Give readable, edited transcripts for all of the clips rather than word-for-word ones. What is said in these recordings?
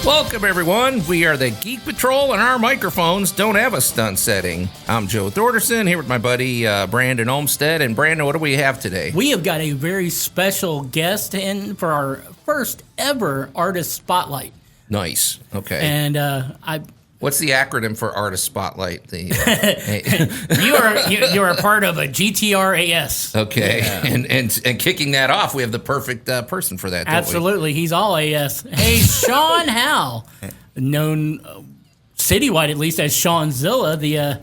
Welcome, everyone. We are the Geek Patrol, and our microphones don't have a stunt setting. I'm Joe Thorderson, here with my buddy Brandon Olmstead. And Brandon, what do we have today? We have got a very special guest in for our first ever Artist Spotlight. Nice. Okay. And What's the acronym for Artist Spotlight? you are a part of a GTR AS. Okay. Yeah. And kicking that off, we have the perfect person for that. Absolutely. He's all AS. Hey, Shawn Howe, known citywide at least as ShawnZilla, the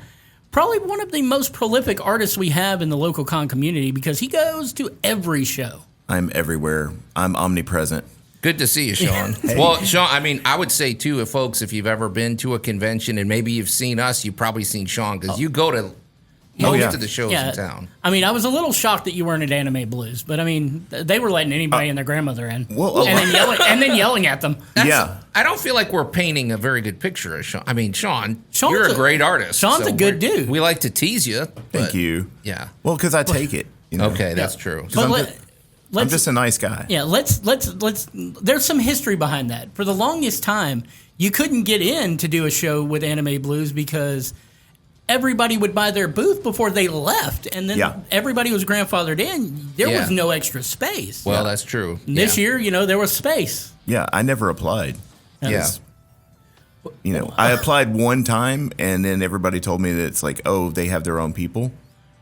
probably one of the most prolific artists we have in the local con community because he goes to every show. I'm everywhere. I'm omnipresent. Good to see you, Shawn. Hey. Well, Shawn, I mean, I would say, too, folks, if you've ever been to a convention and maybe you've seen us, you've probably seen Shawn because you go to most of the shows in town. I mean, I was a little shocked that you weren't at Anime Blues, but I mean, they were letting anybody and their grandmother in, and then yelling at them. I don't feel like we're painting a very good picture of Shawn. I mean, Shawn, you're a great artist. Shawn's a good dude. We like to tease you. Thank you. Yeah. Well, because I take it. You know? Okay, that's true. I'm just a nice guy. Yeah, let's. There's some history behind that. For the longest time, you couldn't get in to do a show with Anime Blues because everybody would buy their booth before they left, and then everybody was grandfathered in. There was no extra space. Well, that's true. This year, there was space. Yeah, I never applied. I applied one time, and then everybody told me that it's like, oh, they have their own people.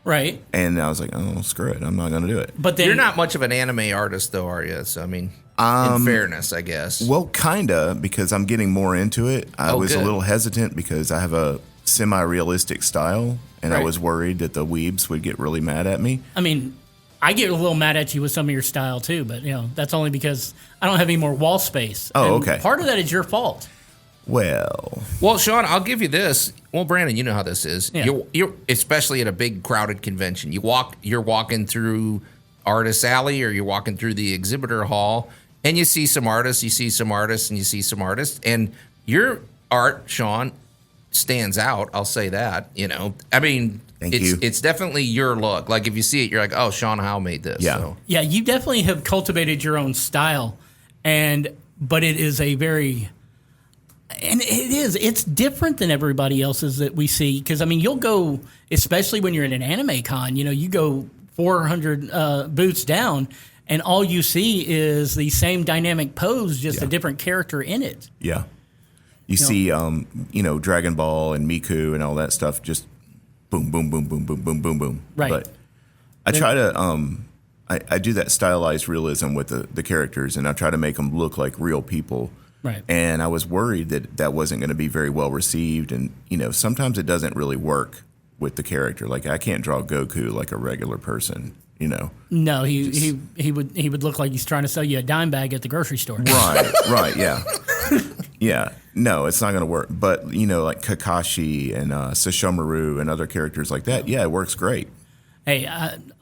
Right. And I was like, oh, screw it. I'm not going to do it. But then, you're not much of an anime artist, though, are you? So, I mean, in fairness, I guess. Well, kind of, because I'm getting more into it. I was a little hesitant because I have a semi-realistic style, and I was worried that the weebs would get really mad at me. I mean, I get a little mad at you with some of your style, too, but, that's only because I don't have any more wall space. Oh, and okay. Part of that is your fault. Well, Shawn, I'll give you this. Well, Brandon, you know how this is. Yeah. You're especially at a big crowded convention. You're walking through Artist Alley, or you're walking through the exhibitor hall, and you see some artists, and you see some artists, and your art, Shawn, stands out. I'll say that. I mean, it's definitely your look. Like if you see it, you're like, oh, Shawn Howe made this. Yeah, so. Yeah, you definitely have cultivated your own style, but it is a very. And it's different than everybody else's that we see. Because, I mean, you'll go, especially when you're at an anime con, you go 400 booths down, and all you see is the same dynamic pose, just a different character in it. Yeah. You see, Dragon Ball and Miku and all that stuff, just boom, boom, boom, boom, boom, boom, boom, boom. Right. But I try to, I do that stylized realism with the characters, and I try to make them look like real people. Right. And I was worried that wasn't going to be very well received. And, sometimes it doesn't really work with the character. Like, I can't draw Goku like a regular person, No, he would look like he's trying to sell you a dime bag at the grocery store. Right, yeah. Yeah, no, it's not going to work. But, like Kakashi and Sesshomaru and other characters like that, it works great. Hey,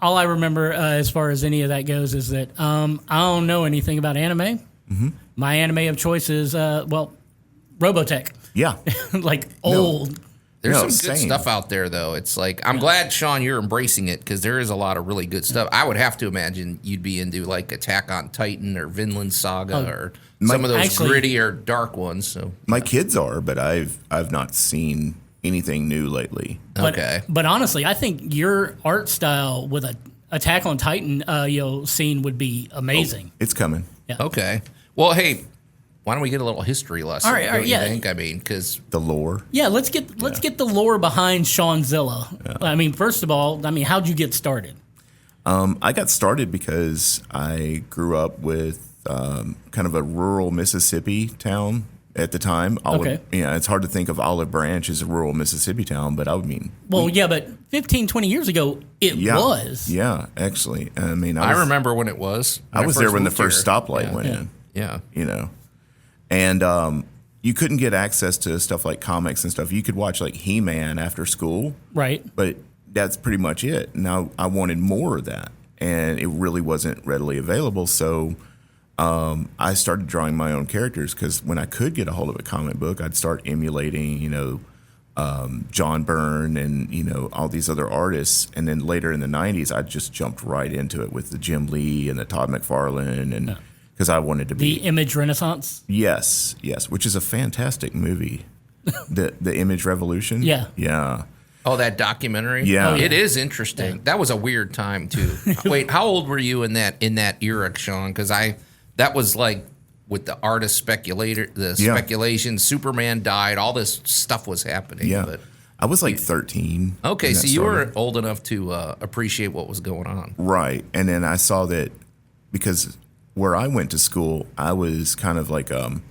all I remember as far as any of that goes is that I don't know anything about anime. Mm-hmm. My anime of choice is, Robotech. Yeah. Old. There's some good stuff out there, though. It's like, I'm glad, Shawn, you're embracing it because there is a lot of really good stuff. I would have to imagine you'd be into, like, Attack on Titan or Vinland Saga or some of those grittier, dark ones. So my kids are, but I've not seen anything new lately. But honestly, I think your art style with a Attack on Titan scene would be amazing. Oh, it's coming. Yeah. Okay. Well, hey, why don't we get a little history lesson? All right, you think? I mean, because the lore. Yeah, let's get the lore behind ShawnZilla. Yeah. I mean, first of all, how'd you get started? I got started because I grew up with kind of a rural Mississippi town at the time. It's hard to think of Olive Branch as a rural Mississippi town, but I mean. Well, but 15, 20 years ago, it was. Yeah, actually. I mean, I remember when it was. I was there when the first stoplight went in. Yeah. And you couldn't get access to stuff like comics and stuff. You could watch like He-Man after school. Right. But that's pretty much it. Now I wanted more of that, and it really wasn't readily available. So I started drawing my own characters because when I could get a hold of a comic book, I'd start emulating, John Byrne and, all these other artists. And then later in the 90s, I just jumped right into it with the Jim Lee and the Todd McFarlane and because I wanted to be. The Image Renaissance? Yes, which is a fantastic movie. the Image Revolution? Yeah. Yeah. Oh, that documentary? Yeah. It is interesting. Yeah. That was a weird time, too. Wait, how old were you in that era, Shawn? Because that was like with the artist speculation, Superman died, all this stuff was happening. Yeah. But I was like 13. Okay, so you were old enough to appreciate what was going on. Right. And then I saw that because where I went to school, I was kind of like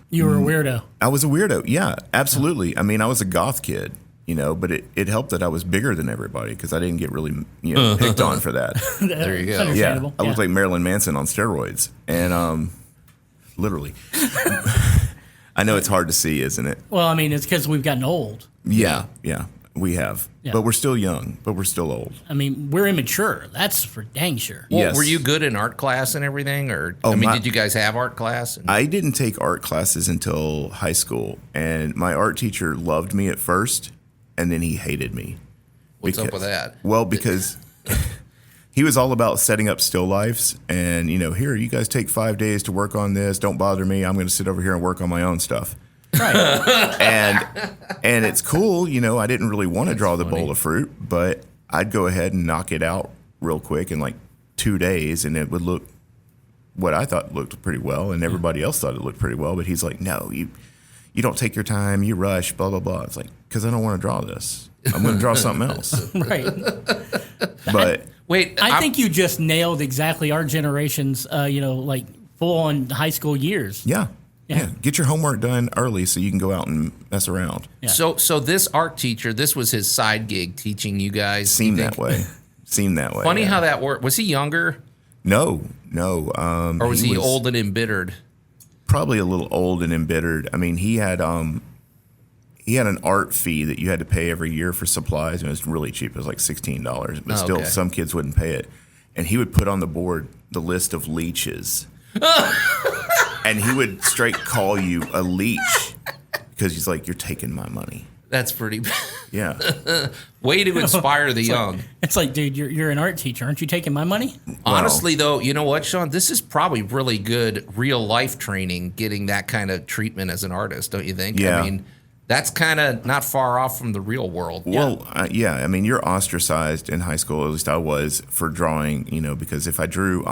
you were a weirdo. I was a weirdo. Yeah, absolutely. I mean, I was a goth kid, but it helped that I was bigger than everybody because I didn't get really picked on for that. There you go. Yeah, I looked like Marilyn Manson on steroids, and literally. I know it's hard to see, isn't it? Well, I mean, it's because we've gotten old. Yeah, we have. Yeah. But we're still young, but we're still old. I mean, we're immature. That's for dang sure. Well, Yes. were you good in art class and everything? Or did you guys have art class? I didn't take art classes until high school, and my art teacher loved me at first, and then he hated me. What's up with that? Well, because he was all about setting up still lifes, and here, you guys take 5 days to work on this. Don't bother me. I'm going to sit over here and work on my own stuff. Right. and it's cool. I didn't really want to draw the bowl of fruit, but I'd go ahead and knock it out real quick in like 2 days, and it would look what I thought looked pretty well, and everybody else thought it looked pretty well. But he's like, no, you don't take your time, you rush, blah, blah, blah. It's like, because I don't want to draw this. I'm going to draw something else. Right. But I think you just nailed exactly our generation's, like full-on high school years. Yeah. Get your homework done early so you can go out and mess around. Yeah. So this art teacher, this was his side gig, teaching you guys. Seemed that way. Funny how that worked. Was he younger? No. Or was he old and embittered? Probably a little old and embittered. I mean, he had an art fee that you had to pay every year for supplies, and it was really cheap. It was like $16, but still, some kids wouldn't pay it. And he would put on the board the list of leeches. And he would straight call you a leech because he's like, you're taking my money. That's pretty bad. Yeah. Way to inspire the young. It's like, dude, you're an art teacher. Aren't you taking my money? Honestly, though, you know what, Shawn? This is probably really good real life training, getting that kind of treatment as an artist, don't you think? Yeah. I mean, that's kind of not far off from the real world. Well, I mean, you're ostracized in high school, at least I was, for drawing, because if I drew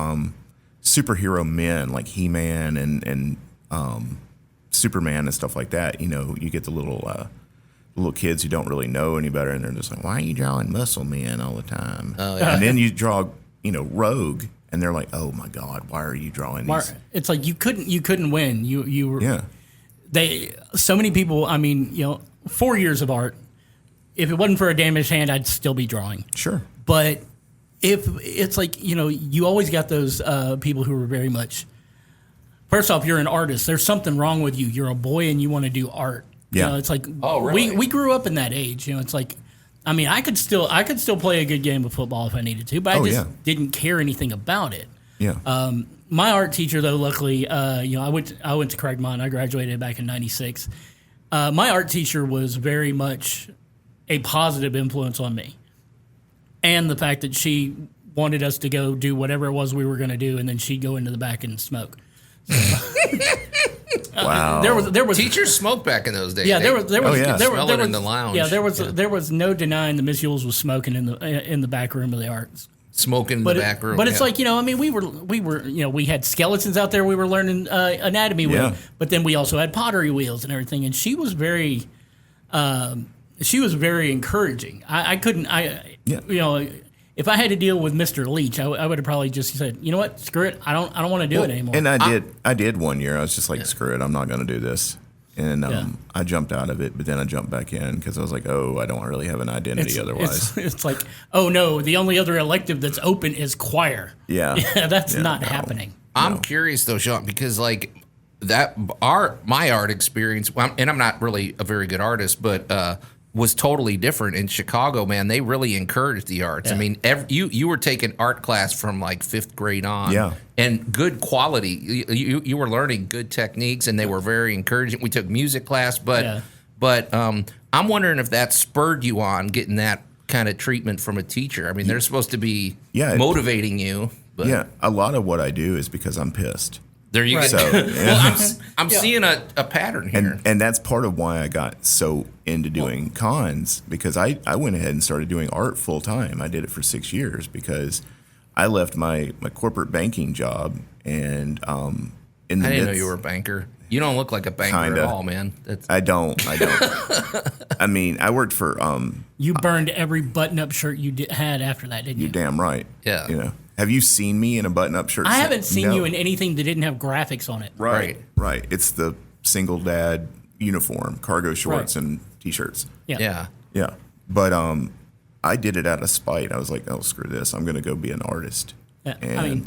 superhero men like He-Man and Superman and stuff like that, you get the little kids who don't really know any better, and they're just like, why are you drawing muscle men all the time? Oh, yeah. And then you draw, Rogue, and they're like, oh my God, why are you drawing these? It's like you couldn't win. You were. Yeah. So many people. I mean, 4 years of art. If it wasn't for a damaged hand, I'd still be drawing. Sure. But if it's like, you always got those people who are very much. First off, you're an artist. There's something wrong with you. You're a boy and you want to do art. Yeah. It's like, oh, really? we grew up in that age. It's like, I mean, I could still play a good game of football if I needed to, but I just didn't care anything about it. Yeah. My art teacher, though, luckily, I went to Craigmont. I graduated back in '96. My art teacher was very much a positive influence on me, and the fact that she wanted us to go do whatever it was we were going to do, and then she'd go into the back and smoke. Wow. There was teachers smoked back in those days. Yeah, there was in the lounge. Yeah, there was no denying that Miss Yules was smoking in the back room of the arts. Smoking in the back room. But it's like, I mean, we were we had skeletons out there we were learning anatomy with, but then we also had pottery wheels and everything, and she was very encouraging. If I had to deal with Mr. Leach, I would have probably just said, you know what, screw it, I don't want to do it anymore. And I did 1 year. I was just like, screw it, I'm not going to do this. And I jumped out of it, but then I jumped back in because I was like, oh, I don't really have an identity otherwise. It's like, oh no, the only other elective that's open is choir. Yeah. That's not happening. I'm curious though, Shawn, because like my art experience, and I'm not really a very good artist, but was totally different in Chicago, man. They really encouraged the arts. Yeah. I mean, you were taking art class from like 5th grade on. Yeah. And good quality. You were learning good techniques, and they were very encouraging. We took music class, but I'm wondering if that spurred you on getting that kind of treatment from a teacher. I mean, they're supposed to be motivating you. But yeah, a lot of what I do is because I'm pissed. There you Right. go. So, Well, I'm seeing a pattern here. and that's part of why I got so into doing cons, because I went ahead and started doing art full time. I did it for 6 years because I left my corporate banking job, and in the I didn't know you were a banker. You don't look like a banker Kinda. at all, man. I don't. I mean, I worked for You burned every button-up shirt you had after that, didn't you? you're damn right. Yeah. You know, have you seen me in a button-up shirt? I haven't seen No. you in anything that didn't have graphics on it. Right. It's the single dad uniform, cargo shorts and t-shirts. Yeah. Yeah. Yeah. But I did it out of spite. I was like, oh, screw this. I'm going to go be an artist. Yeah. And I mean,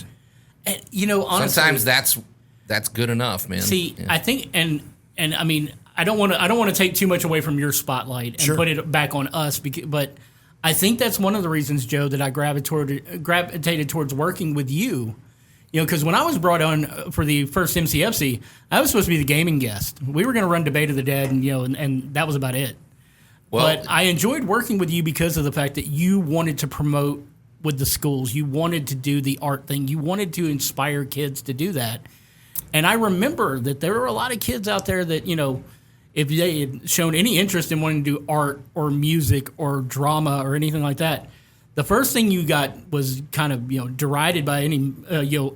and, you know, honestly, Sometimes that's good enough, man. see, Yeah. I think, and I mean, I don't want to take too much away from your spotlight and Sure. put it back on us, but I think that's one of the reasons, Joe, that I gravitated towards working with you. You know, because when I was brought on for the first MCFC, I was supposed to be the gaming guest. We were going to run Debate of the Dead, and and that was about it. Well, But I enjoyed working with you because of the fact that you wanted to promote with the schools. You wanted to do the art thing. You wanted to inspire kids to do that. And I remember that there were a lot of kids out there that, if they had shown any interest in wanting to do art or music or drama or anything like that, the first thing you got was kind of, derided by any,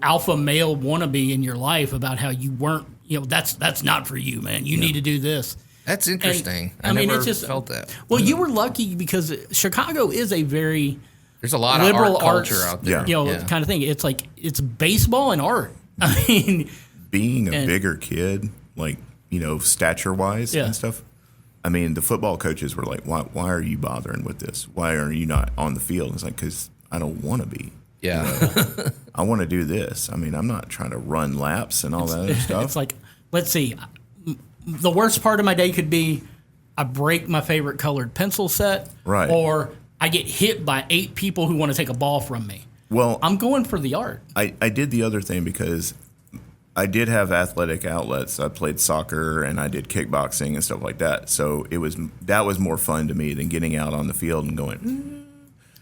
alpha male wannabe in your life about how you weren't, that's not for you, man. You need to do this. that's interesting. And, I mean, never it's just felt that. Well, you were lucky because Chicago is a very There's a lot of liberal art culture arts, out there. Yeah. kind of thing. It's like it's baseball and art. I mean, being a bigger kid, like, stature-wise Yeah. and stuff, I mean, the football coaches were like, why are you bothering with this? Why are you not on the field? It's like, because I don't want to be. Yeah. I want to do this. I mean, I'm not trying to run laps and all that other stuff. it's like, let's see. The worst part of my day could be I break my favorite colored pencil set, Right. or I get hit by 8 people who want to take a ball from me. Well, I'm going for the art. I did the other thing because I did have athletic outlets. I played soccer and I did kickboxing and stuff like that. So that was more fun to me than getting out on the field and going,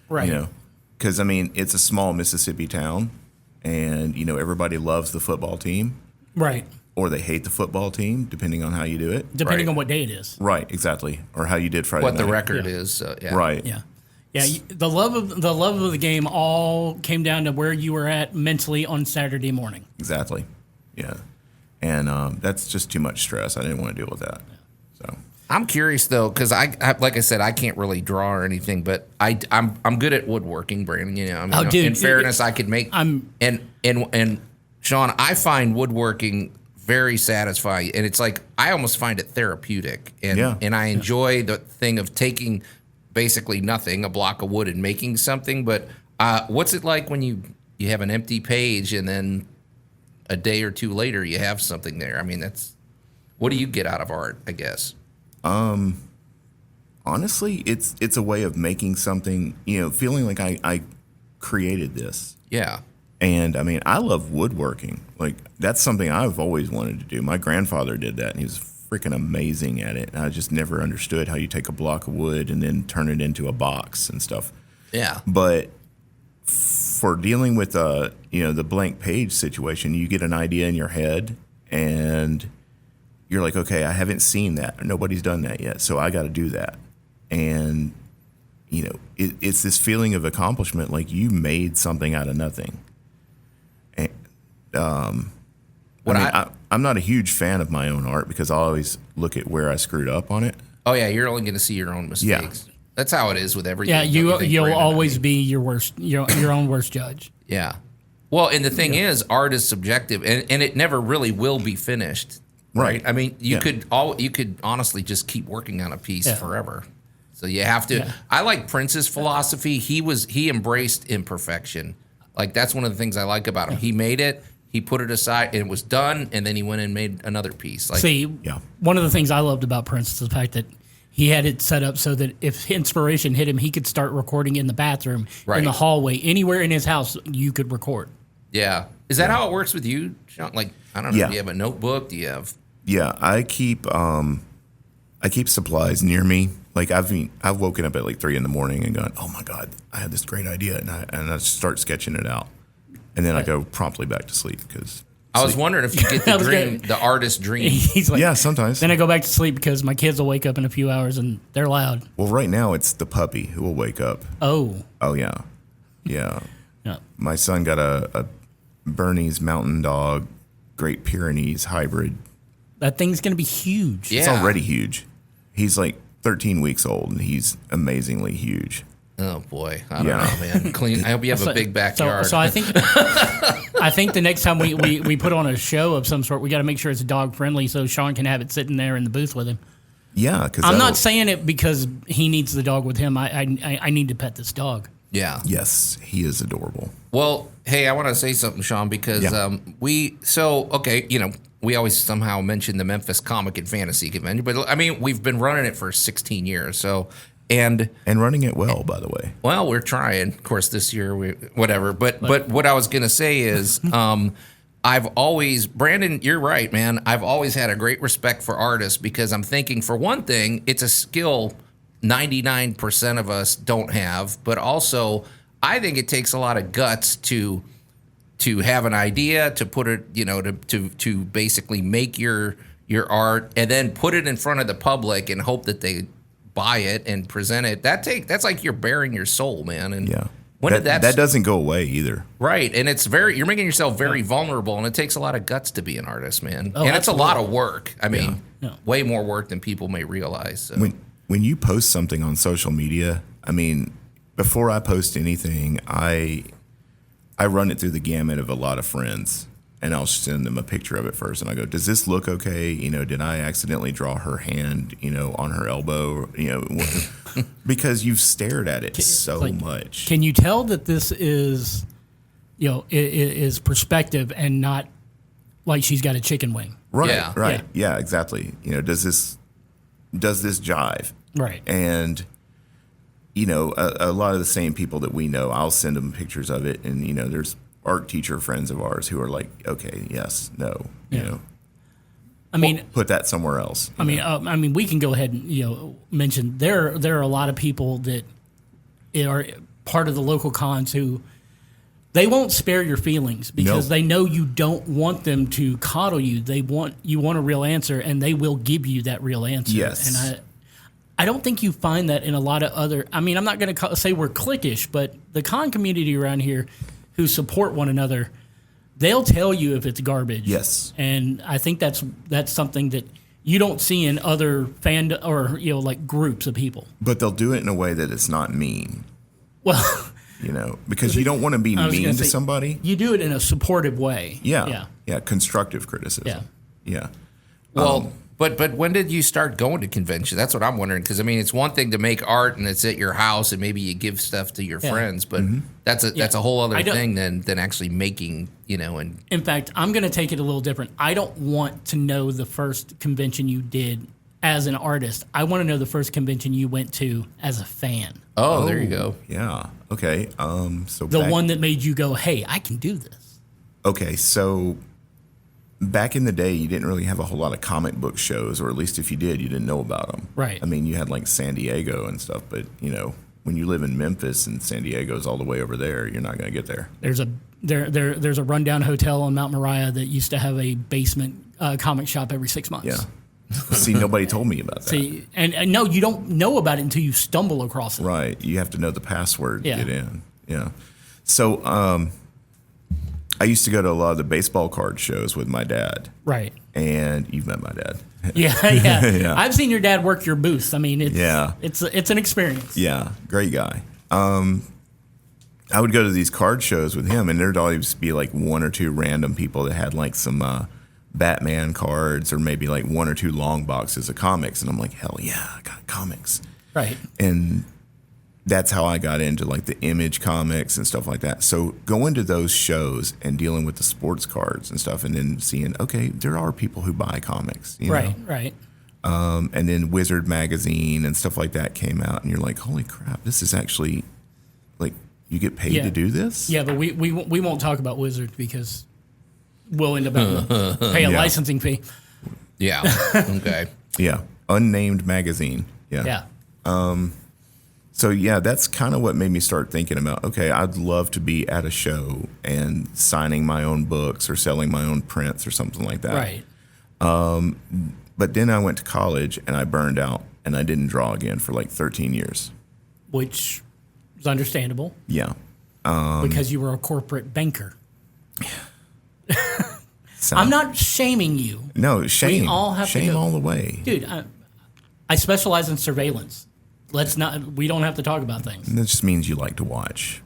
Right. because I mean, it's a small Mississippi town, and everybody loves the football team, Right. or they hate the football team, depending on how you do it. Depending Right. on what day it is. Right, exactly, or how you did Friday What night. the record Yeah. is. Yeah. Right. Yeah. Yeah, the love of the game all came down to where you were at mentally on Saturday morning. Exactly. Yeah. And that's just too much stress. I didn't want to deal with that. So I'm curious though, because I like I said, I can't really draw or anything, but I'm good at woodworking, Brandon. I mean, Oh, dude, in fairness, I could make. And Shawn, I find woodworking very satisfying, and it's like I almost find it therapeutic, and I enjoy the thing of taking basically nothing, a block of wood, and making something. But what's it like when you have an empty page and then a day or two later you have something there? I mean, what do you get out of art, I guess? honestly, it's a way of making something, feeling like I created this. Yeah. And I mean, I love woodworking. Like, that's something I've always wanted to do. My grandfather did that, and he was freaking amazing at it. And I just never understood how you take a block of wood and then turn it into a box and stuff. Yeah. But for dealing with the blank page situation, you get an idea in your head, and you're like, okay, I haven't seen that. Nobody's done that yet, so I got to do that. And it's this feeling of accomplishment, like you made something out of nothing. And I'm not a huge fan of my own art because I always look at where I screwed up on it. Oh yeah, you're only going to see your own mistakes. Yeah. That's how it is with everything. Yeah, don't you think, you'll Brandon? always be your own worst judge. Yeah. Well, and the thing is, art is subjective, and it never really will be finished. Right. I mean, you could honestly just keep working on a piece forever. So you have to. Yeah. I like Prince's philosophy. He embraced imperfection. Like, that's one of the things I like about him. He made it. He put it aside, and it was done, and then he went and made another piece. Like, One of the things I loved about Prince is the fact that he had it set up so that if inspiration hit him, he could start recording in the bathroom, in the hallway, anywhere in his house, you could record. Yeah. Is that how it works with you, Shawn? Like, I don't know. Yeah. Do you have a notebook? Do you have? Yeah, I keep supplies near me. Like, I've woken up at like 3 a.m. and gone, oh my God, I had this great idea, and I start sketching it out, and then I go promptly back to sleep because I was wondering if you get the dream, the artist dream. He's like, Yeah, sometimes. Then I go back to sleep because my kids will wake up in a few hours and they're loud. Well, right now it's the puppy who will wake up. Oh. Oh, yeah. Yeah. Yeah. My son got a Bernese Mountain Dog, Great Pyrenees hybrid. That thing's going to be huge. Yeah. It's already huge. He's like 13 weeks old, and he's amazingly huge. Oh boy, I don't know, man. Clean. I hope you have a big backyard. So I think the next time we put on a show of some sort, we got to make sure it's dog friendly, so Shawn can have it sitting there in the booth with him. Yeah, because I'm not saying it because he needs the dog with him. I need to pet this dog. Yeah. Yes, he is adorable. Well, hey, I want to say something, Shawn, because we always somehow mention the Memphis Comic and Fantasy Convention, but I mean, we've been running it for 16 years, so. And running it well, by the way. Well, we're trying. Of course, this year, whatever. But what I was going to say is I've always, Brandon, you're right, man. I've always had a great respect for artists because I'm thinking, for one thing, it's a skill 99% of us don't have. But also, I think it takes a lot of guts to have an idea, to put it, to basically make your art and then put it in front of the public and hope that they buy it and present it. That's like you're bearing your soul, man. And that doesn't go away either. Right. And you're making yourself very vulnerable, and it takes a lot of guts to be an artist, man. Oh, and it's a lot of work. I mean, Yeah. way more work than people may realize. So. When you post something on social media, I mean, before I post anything, I run it through the gamut of a lot of friends. And I'll send them a picture of it first, and I go, "Does this look okay? Did I accidentally draw her hand, on her elbow? Because you've stared at it so much." Can you tell that this is, is perspective and not like she's got a chicken wing? Right, Yeah. right, yeah, exactly. Does this jive? Right. And a lot of the same people that we know, I'll send them pictures of it, and there's art teacher friends of ours who are like, okay, yes, no, I mean, put that somewhere else. I mean, we can go ahead and mention there are a lot of people that are part of the local cons who they won't spare your feelings because they know you don't want them to coddle you. You want a real answer, and they will give you that real answer. Yes. And I don't think you find that in a lot of other. I mean, I'm not going to say we're cliquish, but the con community around here who support one another, they'll tell you if it's garbage. Yes. And I think that's something that you don't see in other like groups of people. But they'll do it in a way that it's not mean. Well, because you don't want to be mean to somebody. You do it in a supportive way. Yeah. Constructive criticism. Yeah. Well, but when did you start going to conventions? That's what I'm wondering. Because I mean, it's one thing to make art and it's at your house and maybe you give stuff to your friends, but that's a whole other thing than actually making. And in fact, I'm going to take it a little different. I don't want to know the first convention you did as an artist. I want to know the first convention you went to as a fan. Oh, there you go. Yeah. Okay. So the one that made you go, "Hey, I can do this." Okay, so back in the day, you didn't really have a whole lot of comic book shows, or at least if you did, you didn't know about them. Right. I mean, you had like San Diego and stuff, but when you live in Memphis and San Diego's all the way over there, you're not going to get there. There's a rundown hotel on Mount Moriah that used to have a basement comic shop every 6 months. Yeah. See, nobody told me about that. See, and no, you don't know about it until you stumble across it. Right. You have to know the password to get in. Yeah. So I used to go to a lot of the baseball card shows with my dad. Right. And you've met my dad. Yeah. I've seen your dad work your booth. I mean, it's an experience. Yeah. Great guy. I would go to these card shows with him, and there'd always be like one or two random people that had like some Batman cards or maybe like one or two long boxes of comics. And I'm like, hell yeah, I got comics. Right. And that's how I got into like the Image comics and stuff like that. So going to those shows and dealing with the sports cards and stuff, and then seeing, okay, there are people who buy comics. Right. And then Wizard magazine and stuff like that came out, and you're like, holy crap, this is actually like, you get paid to do this? Yeah, but we won't talk about Wizard because we'll end up having to pay a licensing fee. Yeah. Okay. Yeah. Unnamed magazine. Yeah. Yeah. So yeah, that's kind of what made me start thinking about, okay, I'd love to be at a show and signing my own books or selling my own prints or something like that. Right. But then I went to college and I burned out and I didn't draw again for like 13 years. Which is understandable. Yeah. Because you were a corporate banker. So, I'm not shaming you. No, shame. We all have shame to go, all the way. Dude, I specialize in surveillance. We don't have to talk about things. That just means you like to watch.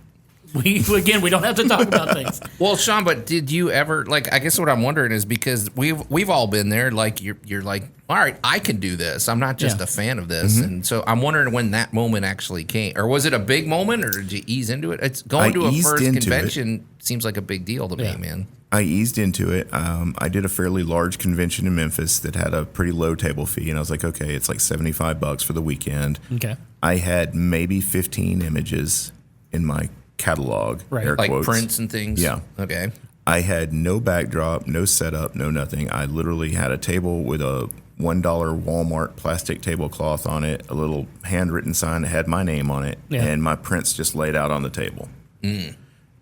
We don't have to talk about things. Well, Shawn, but did you ever, like, I guess what I'm wondering is because we've all been there, like, you're like, all right, I can do this. I'm not just a fan of this. Mm-hmm. And so I'm wondering when that moment actually came. Or was it a big moment, or did you ease into it? It's going to a first convention seems like a big deal to me, man. I eased into it. I did a fairly large convention in Memphis that had a pretty low table fee, and I was like, okay, it's like $75 for the weekend. Okay. I had maybe 15 images in my catalog, right? Air Like quotes. prints and things. Yeah. Okay. I had no backdrop, no setup, no nothing. I literally had a table with a $1 Walmart plastic tablecloth on it, a little handwritten sign that had my name on it, and my prints just laid out on the table.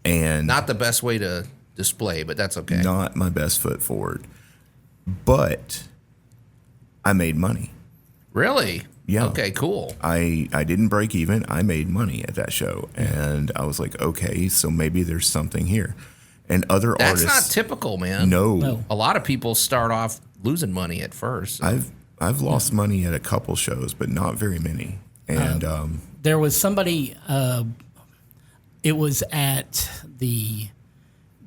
And not the best way to display, but that's okay. Not my best foot forward. But I made money. Really? Yeah. Okay, cool. I didn't break even. I made money at that show. And I was like, okay, so maybe there's something here. And other That's artists. not typical, man. No. A lot of people start off losing money at first. I've lost money at a couple shows, but not very many. And there was somebody, it was at the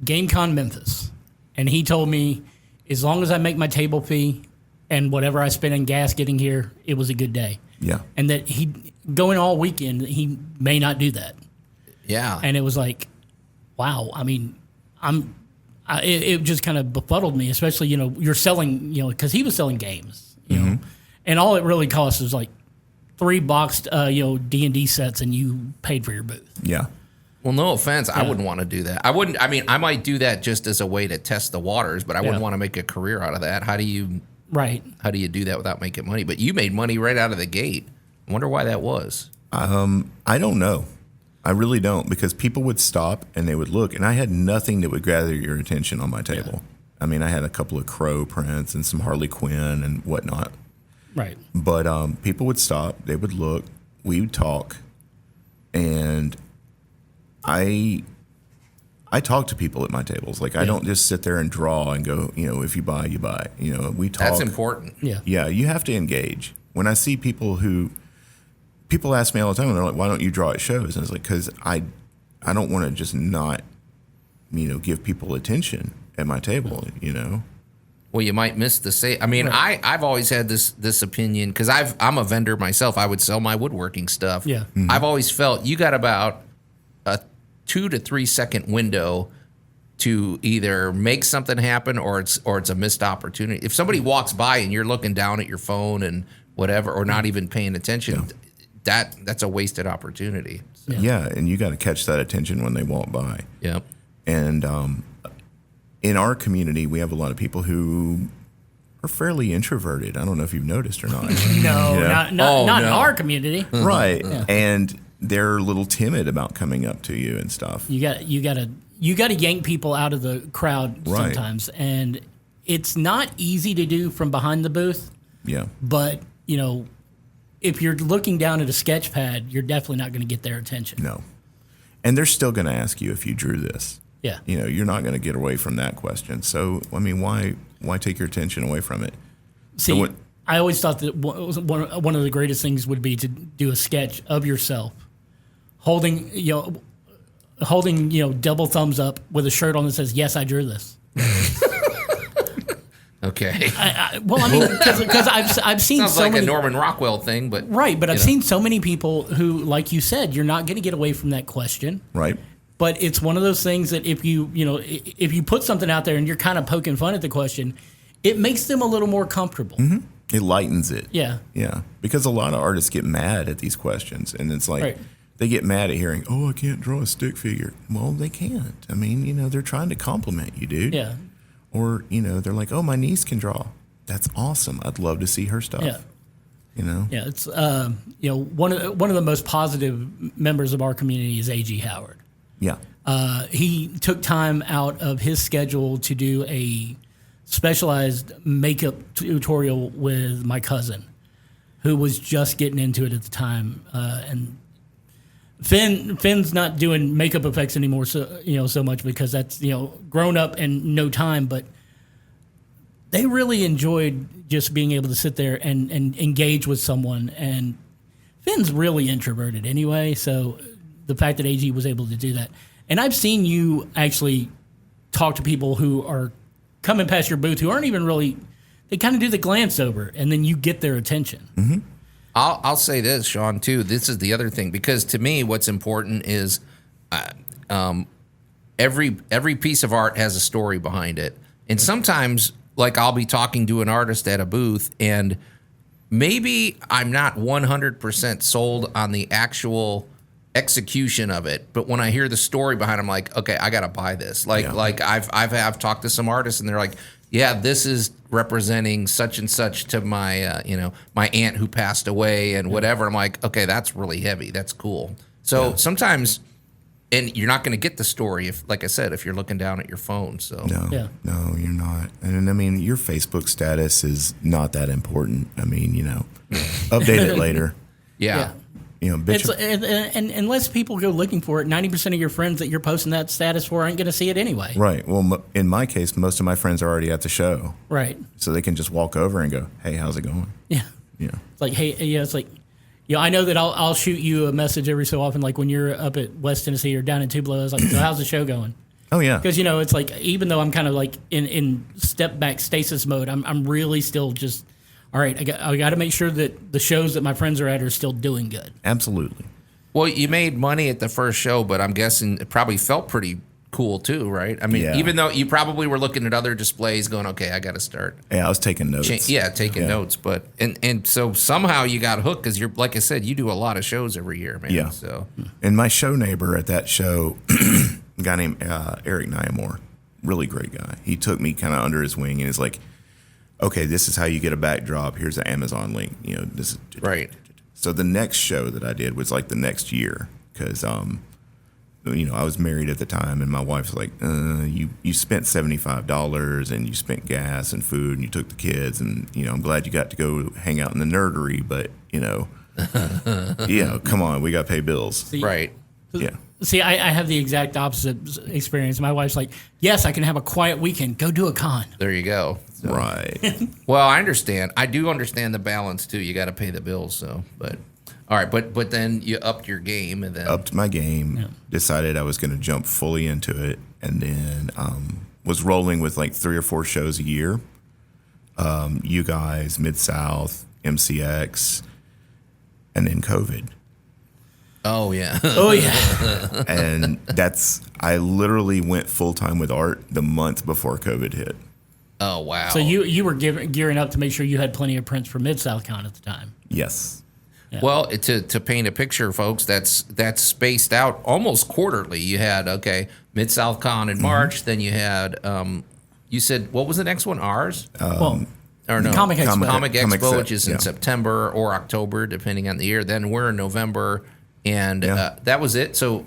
GameCon Memphis, and he told me as long as I make my table fee and whatever I spend in gas getting here, it was a good day. Yeah. And that he going all weekend, he may not do that. Yeah. And it was like, wow. I mean, it just kind of befuddled me, especially, you're selling, because he was selling games, you know, and all it really costs is like 3 boxed, D&D sets, and you paid for your booth. Yeah. Well, no offense, I wouldn't want to do that. I might do that just as a way to test the waters, but I wouldn't want to make a career out of that. How do you do that without making money? But you made money right out of the gate. I wonder why that was. I don't know. I really don't, because people would stop and they would look, and I had nothing that would gather your attention on my table. Yeah. I mean, I had a couple of Crow prints and some Harley Quinn and whatnot. Right. But people would stop, they would look, we would talk, and I talk to people at my tables. Like, I don't just sit there and draw and go, if you buy, you buy. We talk. That's important. Yeah. Yeah, you have to engage. When I see people ask me all the time, and they're like, why don't you draw at shows? And it's like, because I don't want to just not, give people attention at my table, Well, you might miss the sale. I mean, I've always had this opinion, because I'm a vendor myself. I would sell my woodworking stuff. Yeah. Mm-hmm. I've always felt you got about a 2 to 3 second window to either make something happen or it's a missed opportunity. If somebody walks by and you're looking down at your phone and whatever, or not even paying attention, that's a wasted opportunity. So. Yeah, and you got to catch that attention when they walk by. Yep. And in our community, we have a lot of people who are fairly introverted. I don't know if you've noticed or not. Not in our community. Right. Yeah. And they're a little timid about coming up to you and stuff. You got to yank people out of the crowd sometimes, and it's not easy to do from behind the booth. Yeah. But, if you're looking down at a sketch pad, you're definitely not going to get their attention. No. And they're still going to ask you if you drew this. Yeah. You're not going to get away from that question. So, I mean, why take your attention away from it? See, I always thought that one of the greatest things would be to do a sketch of yourself holding double thumbs up with a shirt on that says, "Yes, I drew this." Okay. Because I've seen Sounds so like many, a Norman Rockwell thing, but right. But I've seen so many people who, like you said, you're not going to get away from that question. Right. But it's one of those things that if you put something out there and you're kind of poking fun at the question, it makes them a little more comfortable. Mm-hmm. It lightens it. Yeah. Yeah. Because a lot of artists get mad at these questions, and it's like they get mad at hearing, "Oh, I can't draw a stick figure." Well, they can't. I mean, they're trying to compliment you, dude. Yeah. Or, they're like, "Oh, my niece can draw." That's awesome. I'd love to see her stuff. Yeah. You know? Yeah, it's one of the most positive members of our community is A.G. Howard. Yeah. He took time out of his schedule to do a specialized makeup tutorial with my cousin, who was just getting into it at the time. And Finn's not doing makeup effects anymore, so much because that's grown up and no time. But they really enjoyed just being able to sit there and engage with someone. And Finn's really introverted anyway, so the fact that AG was able to do that. And I've seen you actually talk to people who are coming past your booth who aren't even really, they kind of do the glance over, and then you get their attention. Mm-hmm. I'll say this, Shawn, too. This is the other thing, because to me, what's important is every piece of art has a story behind it. And sometimes, like, I'll be talking to an artist at a booth, and maybe I'm not 100% sold on the actual execution of it, but when I hear the story behind it, I'm like, okay, I gotta buy this. Like I've talked to some artists, and they're like, yeah, this is representing such and such to my my aunt who passed away and whatever. I'm like, okay, that's really heavy. That's cool. So sometimes, and you're not going to get the story if, like I said, if you're looking down at your phone. So no, you're not. And I mean, your Facebook status is not that important. I mean, update it later. Yeah. It's, and unless people go looking for it, 90% of your friends that you're posting that status for aren't going to see it anyway. Right. Well, in my case, most of my friends are already at the show. Right. So they can just walk over and go, hey, how's it going? Yeah. Yeah. It's like, hey, it's like, I know that I'll shoot you a message every so often, like when you're up at West Tennessee or down in Tupelo. I was like, so how's the show going? Oh, yeah. Because, it's like, even though I'm kind of like in step back stasis mode, I'm really still just, all right, I got to make sure that the shows that my friends are at are still doing good. Absolutely. Well, you made money at the first show, but I'm guessing it probably felt pretty cool too, right? I mean, even though you probably were looking at other displays going, okay, I got to start. Yeah, I was taking notes. Taking notes. But and so somehow you got hooked because you're, like I said, you do a lot of shows every year, man. Yeah. So. And my show neighbor at that show, a guy named Eric Nyamore, really great guy. He took me kind of under his wing and is like, okay, this is how you get a backdrop. Here's an Amazon link. This is right. So the next show that I did was like the next year because, I was married at the time, and my wife was like, you spent $75 and you spent gas and food, and you took the kids, and I'm glad you got to go hang out in the nerdery, but come on, we got to pay bills. Right. Yeah. See, I have the exact opposite experience. My wife's like, yes, I can have a quiet weekend. Go do a con. There you go. So. Right. Well, I understand. I do understand the balance too. You got to pay the bills. So, but all right. But then you upped your game, and then upped my game. Yeah. Decided I was going to jump fully into it, and then was rolling with like 3 or 4 shows a year. You guys, Mid-South, MCX, and then COVID. Oh, yeah. Oh, yeah. And I literally went full-time with art the month before COVID hit. Oh, wow. So you were gearing up to make sure you had plenty of prints for Mid-South Con at the time. Yes. Yeah. Well, to paint a picture, folks, that's spaced out almost quarterly. You had, Mid-South Con in March, then you had, you said, what was the next one, ours? Or no, Comic Expo. Comic Expo, which is in yeah. September or October, depending on the year. Then we're in November. And that was it. So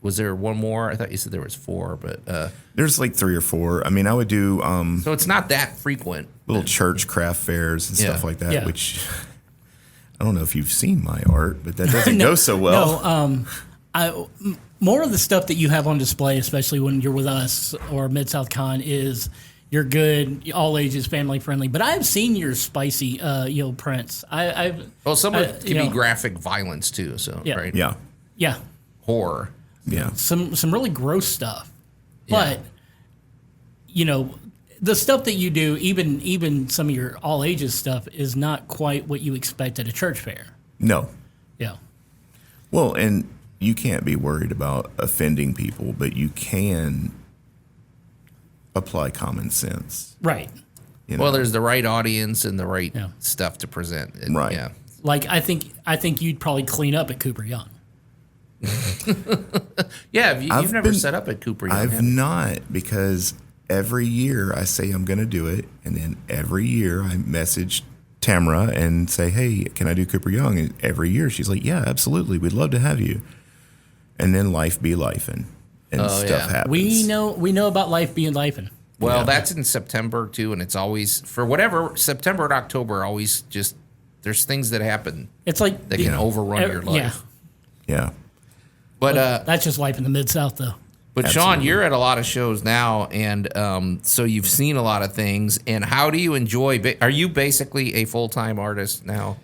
was there one more? I thought you said there was 4, but there's like 3 or 4. I mean, I would do so it's not that frequent. Little church craft fairs and stuff like that. Yeah. Which I don't know if you've seen my art, but that doesn't go so well. No, more of the stuff that you have on display, especially when you're with us or Mid-South Con, is you're good, all ages, family friendly. But I've seen your spicy, prints. Some of it can be graphic violence too. So right, yeah, horror, yeah, some really gross stuff. But the stuff that you do, even some of your all ages stuff, is not quite what you expect at a church fair. No. Yeah. Well, and you can't be worried about offending people, but you can apply common sense. Right. Well, there's the right audience and the right stuff to present. Right. Yeah. Like I think you'd probably clean up at Cooper Young. Yeah, you've never set up at Cooper Young. I've not, because every year I say I'm going to do it, and then every year I message Tamara and say, hey, can I do Cooper Young? And every year she's like, yeah, absolutely. We'd love to have you. And then life be lifing and stuff happens. We know about life being lifing. Well, that's in September too, and it's always for whatever September and October. Always just there's things that happen. It's like that can overrun your life. Yeah. But that's just life in the Mid-South, though. But Absolutely. Shawn, you're at a lot of shows now, and so you've seen a lot of things. And how do you enjoy? Are you basically a full-time artist now?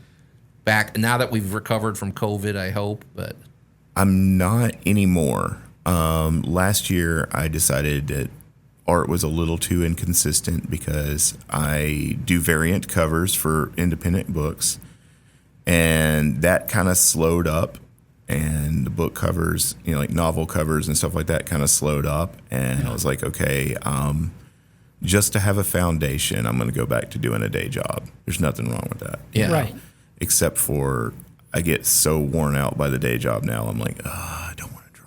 Back now that we've recovered from COVID, I hope. But I'm not anymore. Last year, I decided that art was a little too inconsistent because I do variant covers for independent books, and that kind of slowed up. And the book covers, like novel covers and stuff like that, kind of slowed up. And I was like, okay, just to have a foundation, I'm going to go back to doing a day job. There's nothing wrong with that. Yeah. Right. Except for I get so worn out by the day job now. I'm like, I don't want to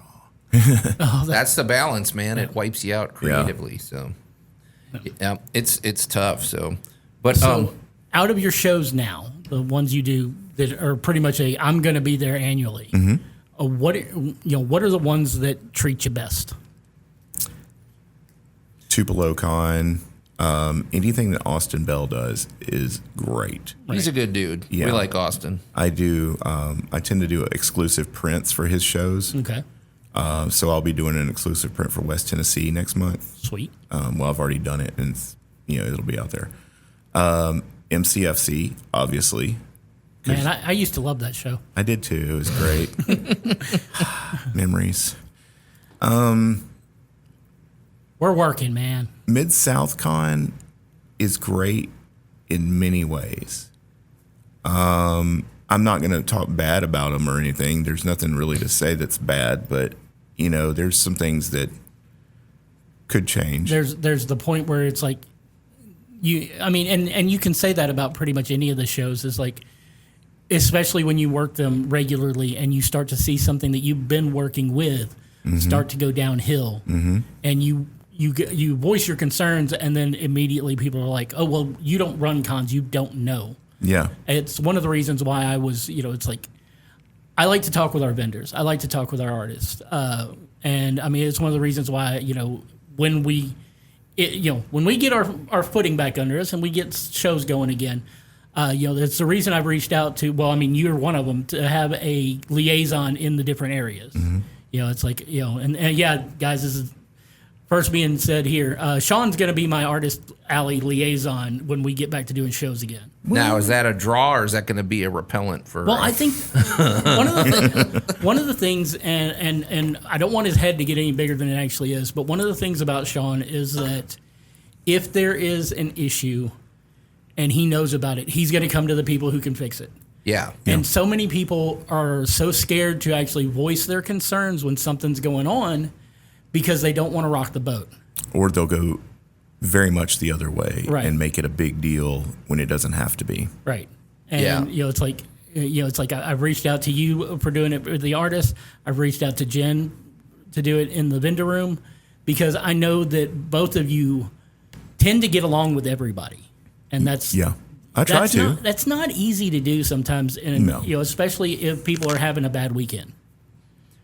draw. That's the balance, man. It wipes you out creatively. So, yeah, it's tough. So, but out of your shows now, the ones you do that are pretty much I'm going to be there annually. What are the ones that treat you best? Tupelo Con, anything that Austin Bell does is great. he's a good dude. Yeah. We like Austin. I do. I tend to do exclusive prints for his shows. Okay. So I'll be doing an exclusive print for West Tennessee next month. Sweet. Well, I've already done it, and it'll be out there. MCFC, obviously. Man, I used to love that show. I did too. It was great. Memories. We're working, man. Mid-South Con is great in many ways. I'm not going to talk bad about them or anything. There's nothing really to say that's bad, but there's some things that could change. There's the point where it's like and you can say that about pretty much any of the shows is like, especially when you work them regularly and you start to see something that you've been working with start to go downhill, and you voice your concerns, and then immediately people are like, oh, well, you don't run cons, you don't know. Yeah. It's one of the reasons why I was, it's like, I like to talk with our vendors. I like to talk with our artists. And I mean, it's one of the reasons why, when we get our footing back under us and we get shows going again, that's the reason I've reached out to, you're one of them, to have a liaison in the different areas. It's like, and yeah, guys, this is first being said here. Shawn's going to be my artist alley liaison when we get back to doing shows again. Now, is that a draw or is that going to be a repellent for? Well, I think one of the things, and I don't want his head to get any bigger than it actually is, but one of the things about Shawn is that if there is an issue and he knows about it, he's going to come to the people who can fix it. Yeah. And so many people are so scared to actually voice their concerns when something's going on because they don't want to rock the boat. Or they'll go very much the other way Right. and make it a big deal when it doesn't have to be. Right. And, it's like, I've reached out to you for doing it with the artist. I've reached out to Jen to do it in the vendor room because I know that both of you tend to get along with everybody. And that's... Yeah. I try to. That's not easy to do sometimes, and No. especially if people are having a bad weekend.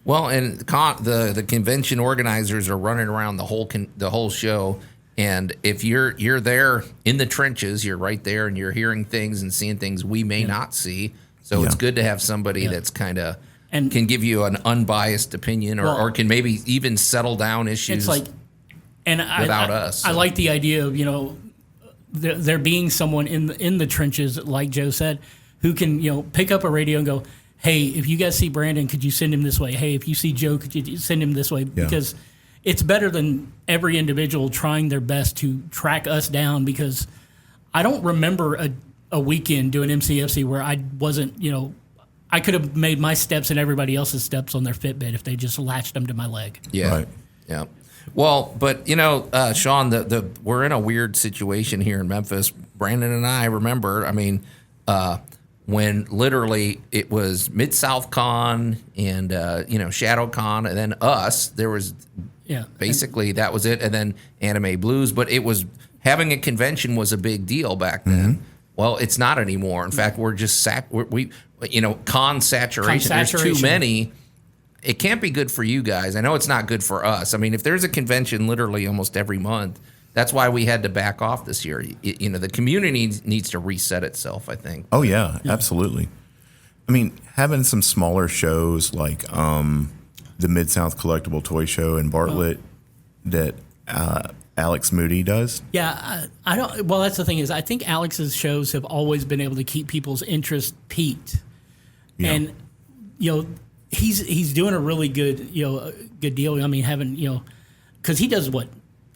Well, and the convention organizers are running around the whole show, and if you're there in the trenches, you're right there, and you're hearing things and seeing things we may not see. So it's good to have somebody that's kind of can give you an unbiased opinion, or can maybe even settle down issues. It's like, and without us, I like the idea of there being someone in the trenches, like Joe said, who can pick up a radio and go, hey, if you guys see Brandon, could you send him this way? Hey, if you see Joe, could you send him this way? Yeah. Because it's better than every individual trying their best to track us down, because I don't remember a weekend doing MCFC where I wasn't, I could have made my steps and everybody else's steps on their Fitbit if they just latched them to my leg. Yeah. Right. Yeah. Well, but Shawn, we're in a weird situation here in Memphis. Brandon and I remember, when literally it was Mid-South Con and Shadow Con, and then us. There was basically that was it, and then Anime Blues. But it was having a convention was a big deal back then. Well, it's not anymore. In fact, we're just con saturation. There's too many. It can't be good for you guys. I know it's not good for us. I mean, if there's a convention literally almost every month, that's why we had to back off this year. The community needs to reset itself, I think. Oh, yeah, absolutely. I mean, having some smaller shows like the Mid-South Collectible Toy Show in Bartlett that Alex Moody does. Yeah, I don't. Well, that's the thing is, I think Alex's shows have always been able to keep people's interest peaked, and he's doing a really good good deal. I mean, having because he does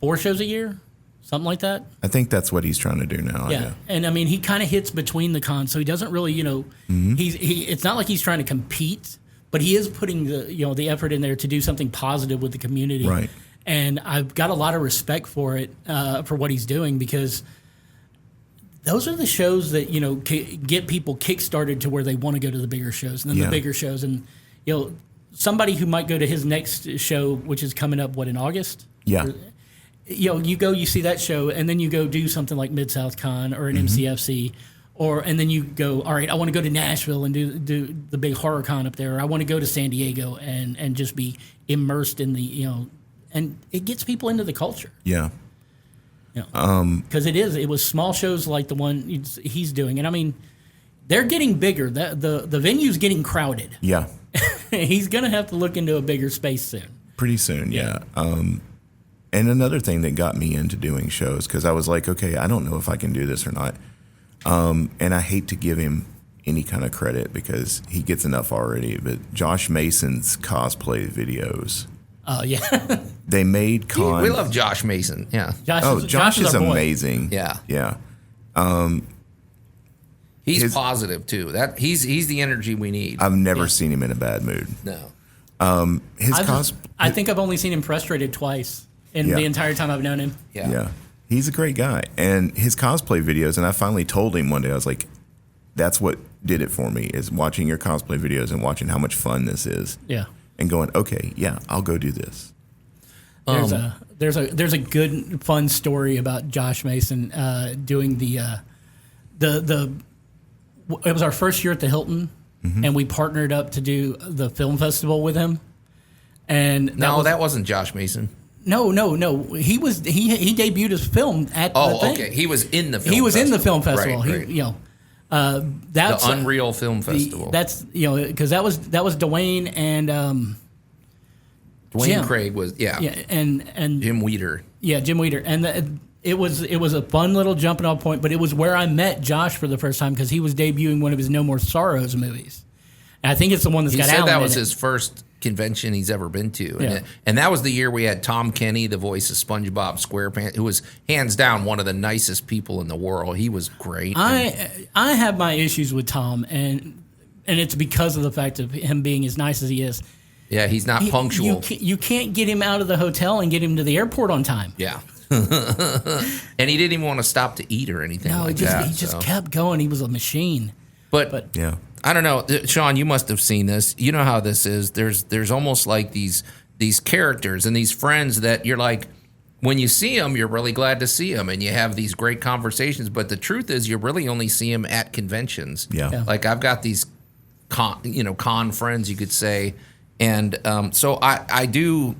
4 shows a year, something like that. I think that's what he's trying to do now. Yeah, and I mean, he kind of hits between the cons, so he doesn't really it's not like he's trying to compete, but he is putting the effort in there to do something positive with the community. Right. And I've got a lot of respect for it, for what he's doing, because those are the shows that get people kickstarted to where they want to go to the bigger shows, and then the bigger shows, and somebody who might go to his next show, which is coming up in August. Yeah. You see that show, and then you go do something like Mid-South Con or an MCFC, and then you go, all right, I want to go to Nashville and do the big horror con up there, or I want to go to San Diego and just be immersed in the and it gets people into the culture. Yeah. Because it was small shows like the one he's doing. And I mean, they're getting bigger. The venue's getting crowded. Yeah. He's going to have to look into a bigger space soon. Pretty soon, yeah. And another thing that got me into doing shows, because I was like, okay, I don't know if I can do this or not. And I hate to give him any kind of credit because he gets enough already, but Josh Mason's cosplay videos. Oh, yeah. They made con. We love Josh Mason. Yeah. Josh is amazing. Yeah. Yeah. He's positive too. That he's the energy we need. I've never seen him in a bad mood. No. I think I've only seen him frustrated twice in the entire time I've known him. Yeah. Yeah. He's a great guy. And his cosplay videos, and I finally told him one day, I was like, that's what did it for me, is watching your cosplay videos and watching how much fun this is. Yeah. And going, okay, yeah, I'll go do this. There's a good fun story about Josh Mason doing it was our first year at the Hilton, and we partnered up to do the film festival with him. And that wasn't Josh Mason. No. He debuted his film at the thing. Okay. He was in the film. He was festival. in the film festival. Right. That's the Unreal Film Festival. That's because that was Dwayne and Dwayne Jim. Craig was and Jim Weeder. Yeah, Jim Weeder, and it was a fun little jumping off point. But it was where I met Josh for the first time because he was debuting one of his No More Sorrows movies, and I think it's the one that's got Alan in it. He said that was his first convention he's ever been to, and that was the year we had Tom Kenny, the voice of SpongeBob SquarePants, who was hands down one of the nicest people in the world. He was great. I have my issues with Tom, and it's because of the fact of him being as nice as he is. Yeah, he's not punctual. You can't get him out of the hotel and get him to the airport on time. Yeah. And he didn't even want to stop to eat or anything like that. He just kept going. He was a machine. But yeah. I don't know, Shawn, you must have seen this. You know how this is. There's almost like these characters and these friends that you're like, when you see them, you're really glad to see them, and you have these great conversations. But the truth is, you really only see them at conventions. Yeah. Like I've got these con friends, you could say, and so I do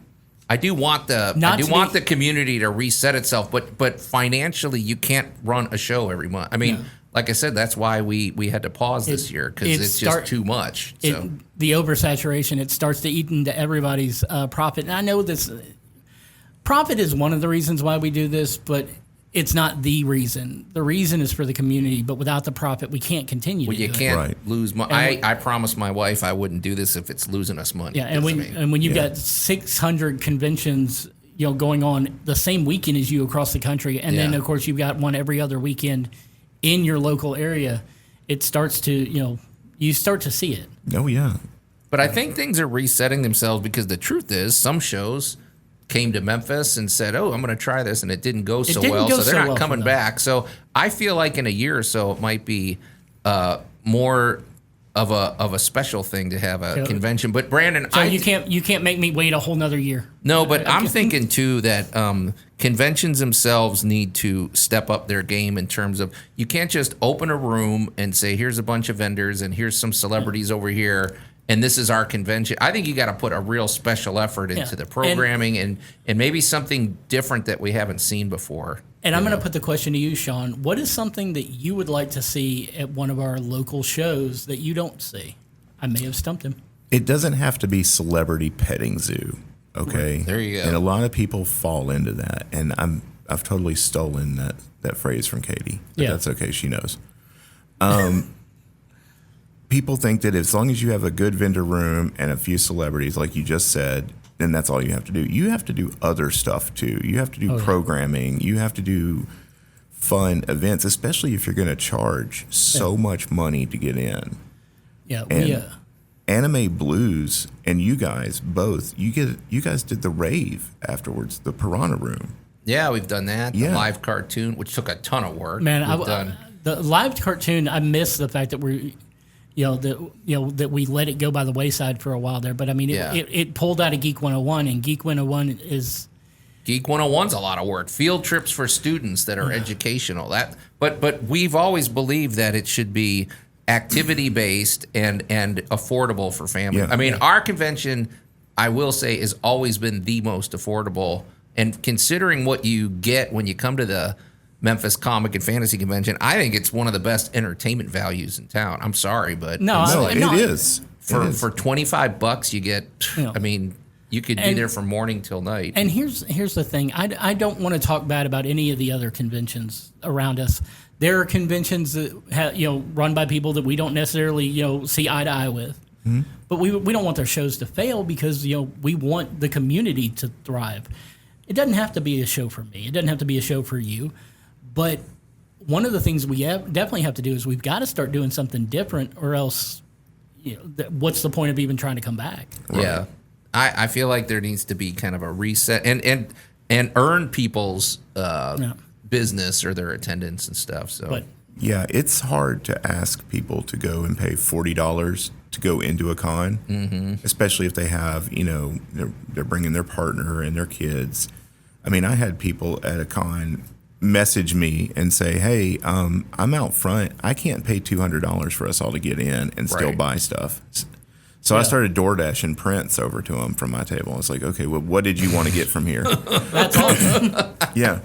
want the community to reset itself, but financially, you can't run a show every month. I mean. Yeah. Like I said, that's why we had to pause this year because it's just too much. So. The oversaturation, it starts to eat into everybody's profit. And I know this profit is one of the reasons why we do this, but it's not the reason. The reason is for the community, but without the profit, we can't continue. Well, you can't lose money. I promised my wife I wouldn't do this if it's losing us money. Yeah, and when you've got 600 conventions, going on the same weekend as you across the country, and then of course you've got one every other weekend in your local area, it starts to, you start to see it. Oh, yeah. But I think things are resetting themselves because the truth is some shows came to Memphis and said, oh, I'm going to try this, and it didn't go so well, so they're not coming back. So I feel like in a year or so it might be more of a special thing to have a convention. But Brandon, so you can't make me wait a whole nother year. No, but I'm thinking too that conventions themselves need to step up their game in terms of you can't just open a room and say here's a bunch of vendors and here's some celebrities over here and this is our convention. I think you got to put a real special effort into the programming and maybe something different that we haven't seen before. And I'm going to put the question to you, Shawn. What is something that you would like to see at one of our local shows that you don't see? I may have stumped him. It doesn't have to be celebrity petting zoo, okay? There you go. And a lot of people fall into that, and I've totally stolen that phrase from Katie. But that's okay. She knows. People think that as long as you have a good vendor room and a few celebrities, like you just said, then that's all you have to do. You have to do other stuff too. You have to do programming. You have to do fun events, especially if you're going to charge so much money to get in. Yeah, Anime Blues and you guys both. You guys did the rave afterwards, the Piranha Room. Yeah, we've done that. The live cartoon, which took a ton of work. Man, the live cartoon. I miss the fact that that we let it go by the wayside for a while there. But I mean, it pulled out of Geek 101, and Geek 101 is... Geek 101's a lot of work. Field trips for students that are educational. But we've always believed that it should be activity-based and affordable for families. Yeah. I mean, our convention, I will say, has always been the most affordable. And considering what you get when you come to the Memphis Comic and Fantasy Convention, I think it's one of the best entertainment values in town. I'm sorry, but it is. For $25 you get, I mean, you could be there from morning till night. And here's the thing. I don't want to talk bad about any of the other conventions around us. There are conventions that run by people that we don't necessarily see eye to eye with. Mm-hmm. But we don't want their shows to fail because we want the community to thrive. It doesn't have to be a show for me. It doesn't have to be a show for you. But one of the things we definitely have to do is we've got to start doing something different, or else, what's the point of even trying to come back? Right. Yeah, I feel like there needs to be kind of a reset and earn people's business or their attendance and stuff. So, it's hard to ask people to go and pay $40 to go into a con, especially if they have they're bringing their partner and their kids. I mean, I had people at a con message me and say, hey, I'm out front. I can't pay $200 for us all to get in and still buy stuff. So I started DoorDashing prints over to them from my table. I was like, okay, well, what did you want to get from here? That's awesome. Yeah.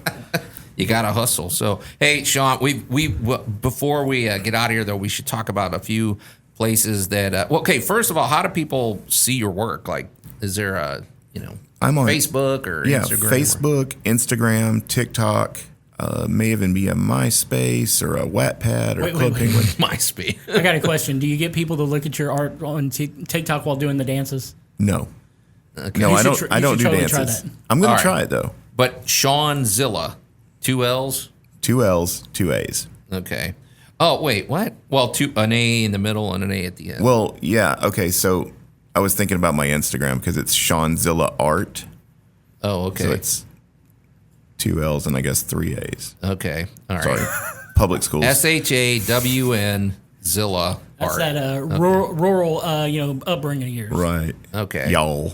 You got to hustle. So, hey, Shawn, we before we get out of here, though, we should talk about a few places that, first of all, how do people see your work? Like, is there I'm on Facebook or Instagram? Facebook, Instagram, TikTok. May even be a MySpace or a Wattpad or a Club Penguin. MySpace. I got a question. Do you get people to look at your art on TikTok while doing the dances? No. Okay. No, I don't do dances. I'm going to try it, though. But ShawnZilla, 2 L's? 2 L's, 2 A's. Okay. Oh, wait, what? Well, an A in the middle and an A at the end. Well, yeah. Okay, so I was thinking about my Instagram because it's ShawnZilla Art. Oh, okay. So it's 2 L's and I guess 3 A's. Okay. All right. Sorry. Public schools. SHAWN Zilla That's Art. that rural upbringing of yours. Right. Okay. Y'all.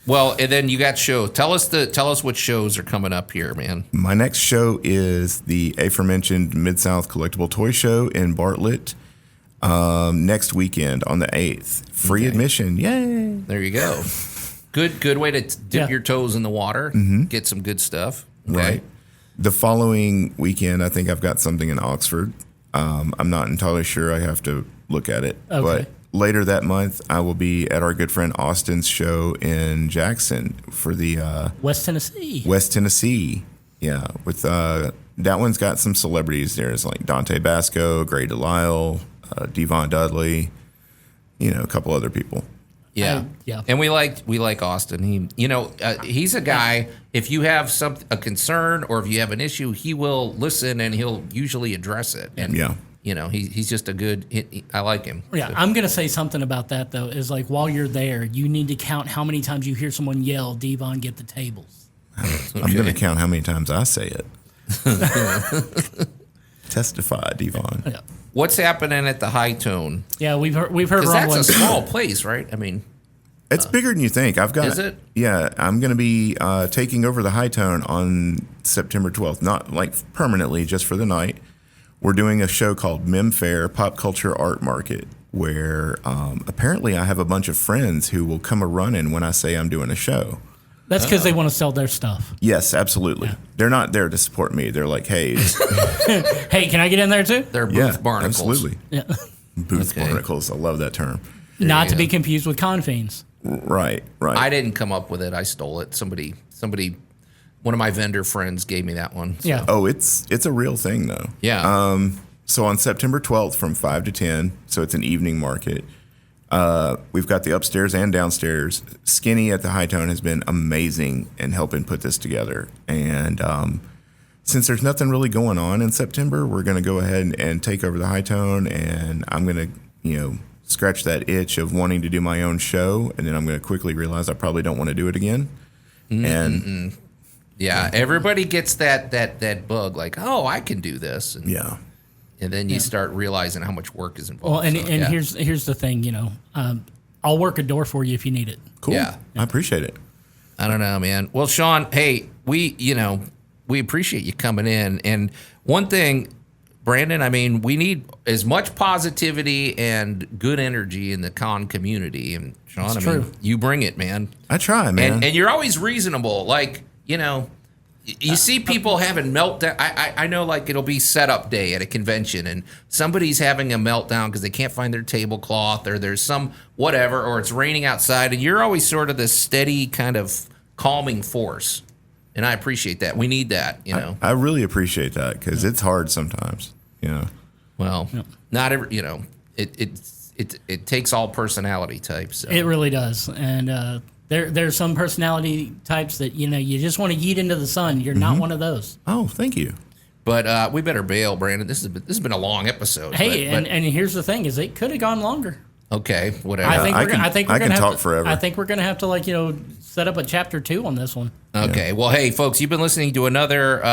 Well, and then you got shows. Tell us what shows are coming up here, man. My next show is the aforementioned Mid-South Collectible Toy Show in Bartlett next weekend on the 8th. Free admission. Yay. There you go. Good way to dip your toes in the water. Get some good stuff. Okay. Right. The following weekend, I think I've got something in Oxford. I'm not entirely sure. I have to look at it. Okay. But later that month, I will be at our good friend Austin's show in Jackson for the West Tennessee. West Tennessee. Yeah. With that one's got some celebrities there. It's like Dante Basco, Gray Delisle, Devon Dudley, a couple other people. Yeah, and we like Austin. He's a guy. If you have a concern or if you have an issue, he will listen and he'll usually address it. And he's just a good. I like him. Yeah, I'm gonna say something about that though. Is like while you're there, you need to count how many times you hear someone yell, "Devon, get the tables." I'm gonna count how many times I say it. Testify, Devon. Yeah. what's happening at the High Tone? Yeah, we've heard Because that's a rumblings. small place, right? I mean, It's bigger than you think. Is it? Yeah, I'm going to be taking over the High Tone on September 12th. Not like permanently, just for the night. We're doing a show called Mem Fair Pop Culture Art Market, where apparently I have a bunch of friends who will come a running when I say I'm doing a show. That's because they want to sell their stuff. Yes, absolutely. Yeah. They're not there to support me. They're like, hey. Hey, can I get in there too? they're booth barnacles. Absolutely. Yeah. Booth barnacles. I love that term. Not to be confused with con fiends. Right. I didn't come up with it. I stole it. Somebody, one of my vendor friends gave me that one. So. Yeah. Oh, it's a real thing though. Yeah. So on September 12th from 5 to 10, so it's an evening market. We've got the upstairs and downstairs. Skinny at the High Tone has been amazing in helping put this together. And since there's nothing really going on in September, we're going to go ahead and take over the High Tone, and I'm going to, scratch that itch of wanting to do my own show, and then I'm going to quickly realize I probably don't want to do it again. And yeah, everybody gets that bug, like, oh, I can do this. And, yeah. And then you start realizing how much work is involved. Well, and here's the thing, I'll work a door for you if you need it. Cool. Yeah. I appreciate it. I don't know, man. Well, Shawn, hey, we appreciate you coming in. And one thing, Brandon, I mean, we need as much positivity and good energy in the con community. And Shawn, That's I mean, true. you bring it, man. I try, man. And you're always reasonable. Like, you see people having meltdown. I know, like, it'll be setup day at a convention, and somebody's having a meltdown because they can't find their tablecloth, or there's some whatever, or it's raining outside, and you're always sort of this steady kind of calming force. And I appreciate that. We need that, I really appreciate that because it's hard sometimes, Well, not every, it takes all personality types. So. It really does. And there's some personality types that, you just want to yeet into the sun. You're not one of those. Oh, thank you. But we better bail, Brandon. This has been a long episode. Hey, and here's the thing: is it could have gone longer. Okay, whatever. I can talk forever. I think we're gonna have to set up a chapter 2 on this one. Okay. Well, hey, folks, you've been listening to another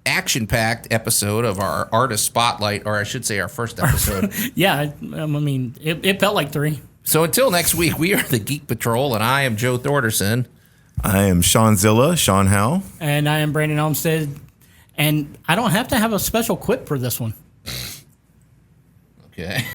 action-packed episode of our Artist Spotlight, or I should say our first episode. Yeah, I mean, it felt like 3. So until next week, we are the Geek Patrol, and I am Joe Thorderson. I am ShawnZilla, Shawn Howe. And I am Brandon Olmsted. And I don't have to have a special quip for this one. Okay.